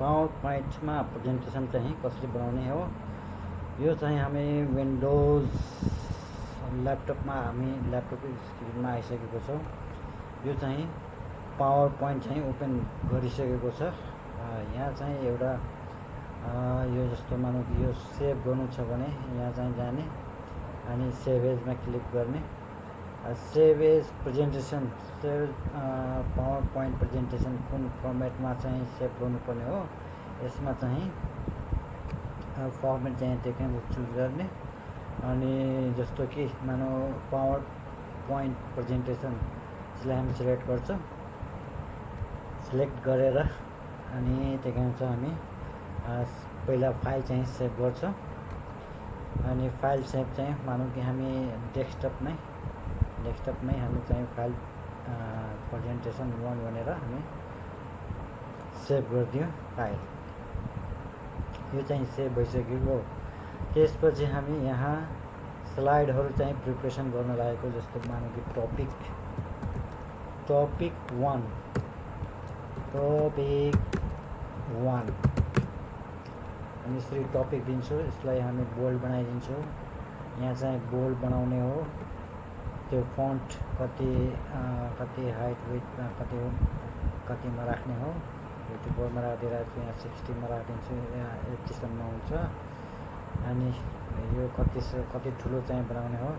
Power पोइन्टमा presentation चाहिँ कसरी बनाउने हो। यो चाहिँ हामी विन्डोज ल्यापटपमा हामी ल्यापटपको स्क्रिनमा आइसकेको छौँ। यो चाहिँ पावर पोइन्ट चाहिँ ओपन गरिसकेको छ। यहाँ चाहिँ एउटा यो जस्तो मानौँ कि यो सेभ गर्नु छ भने यहाँ चाहिँ जाने अनि सेभ एजमा क्लिक गर्ने। Save as presentation save PowerPoint presentation कुन फर्मेटमा चाहिँ सेभ गर्नुपर्ने हो, यसमा चाहिँ फर्मेट चाहिँ त्यहाँ चुज गर्ने। अनि जस्तो कि मानौ पावर पोइन्ट प्रेजेन्टेसन यसलाई हामी सिलेक्ट गर्छौँ। सिलेक्ट गरेर अनि त्यहाँ हुन्छ हामी पहिला फाइल चाहिँ सेभ गर्छौँ। अनि फाइल सेभ चाहिँ मानौँ कि हामी डेस्कटपमै हामी चाहिँ फाइल प्रेजेन्टेसन 1 भनेर हामी सेभ गरिदियौँ फाइल। यो चाहिँ सेभ भइसकेको हो। त्यसपछि हामी यहाँ स्लाइडहरू चाहिँ प्रिपरेसन गर्न लागेको, जस्तो मानौँ कि टपिक 1 हामी यसरी टपिक दिन्छौँ। यसलाई हामी बोल्ड बनाइदिन्छौँ। यहाँ चाहिँ बोल्ड बनाउने हो। त्यो फन्ट कति हाइट विथ कतिमा राख्ने हो। 24मा राखिदिरहेको छु, यहाँ 60मा राखिदिन्छु, यहाँ 80सम्म हुन्छ। अनि यो कति ठुलो चाहिँ बनाउने हो,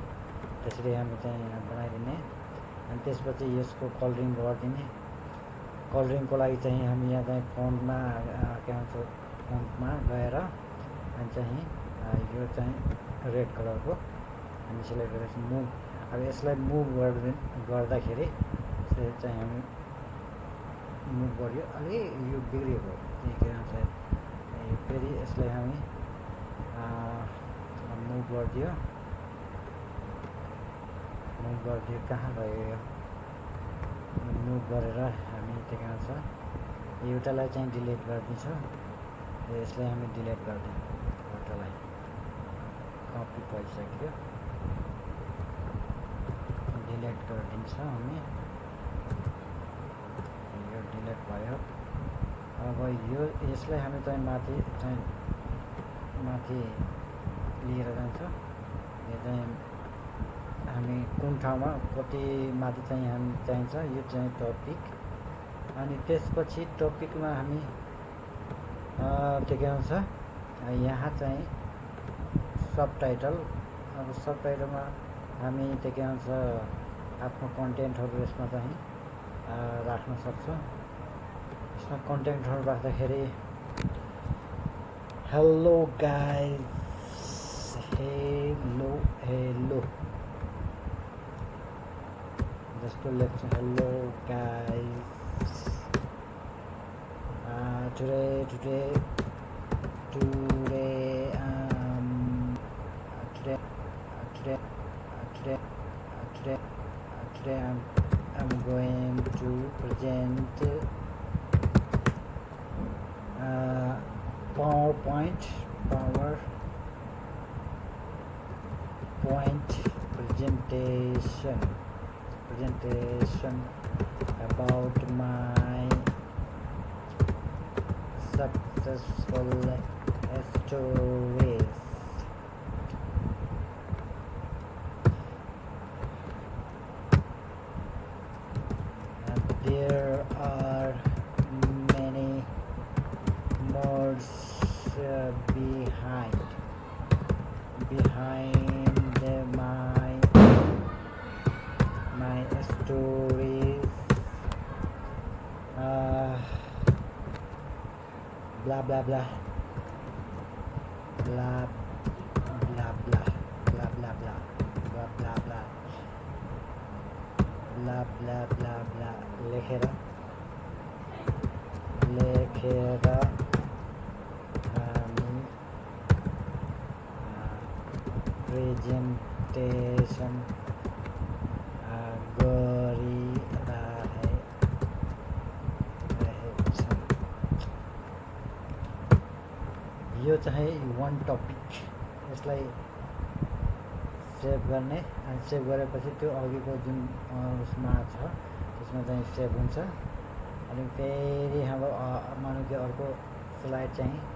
त्यसरी हामी चाहिँ यहाँ बनाइदिने। अनि त्यसपछि यसको कलरिङ गरिदिने। कलरिङको लागि चाहिँ हामी यहाँ चाहिँ फन्टमा के भन्छ फन्टमा गएर अनि चाहिँ यो चाहिँ रेड कलरको हामी सिलेक्ट गरेर मुभ। अब यसलाई मुभ गर्दाखेरि यसले चाहिँ हामी मुभ गर्यो। अलि यो बिग्रिएको के भन्छ फेरि यसलाई हामी मुभ गरिदियो। कहाँ गयो यो मुभ गरेर हामी के भन्छ एउटालाई चाहिँ डिलिट गरिदिन्छौँ। यसलाई हामी डिलिट गरिदियौँ। एउटालाई कपी भइसक्यो, डिलिट गरिदिन्छौँ हामी। यो डिलिट भयो। अब यसलाई हामी चाहिँ माथि लिएर जान्छौँ। यो चाहिँ हामी कुन ठाउँमा कति माथि चाहिँ हामी चाहिन्छ, यो चाहिँ टपिक। अनि त्यसपछि टपिकमा हामी के भन्छ यहाँ चाहिँ सबटाइटल। अब सबटाइटलमा हामी के भन्छ आफ्नो कन्टेन्टहरू यसमा चाहिँ राख्न सक्छौँ। यसमा कन्टेन्टहरू राख्दाखेरि हेलो गाइज, हेलो जस्तो लेख्छौँ। Hello guys, today I'm going to present PowerPoint presentation about my successful stories. There are many modes behind my stories. Blah blah blah. Blah blah blah. Blah blah blah. Blah blah blah. Blah blah blah blah. लेखेर हामी presentation गरिरहेछौँ। यो चाहिँ one topic. यसलाई save गर्ने। अनि save गरेपछि त्यो अघिको जुन उसमा छ त्यसमा चाहिँ सेभ हुन्छ। अनि फेरि हाम्रो मानौँ कि अर्को स्लाइड चाहिँ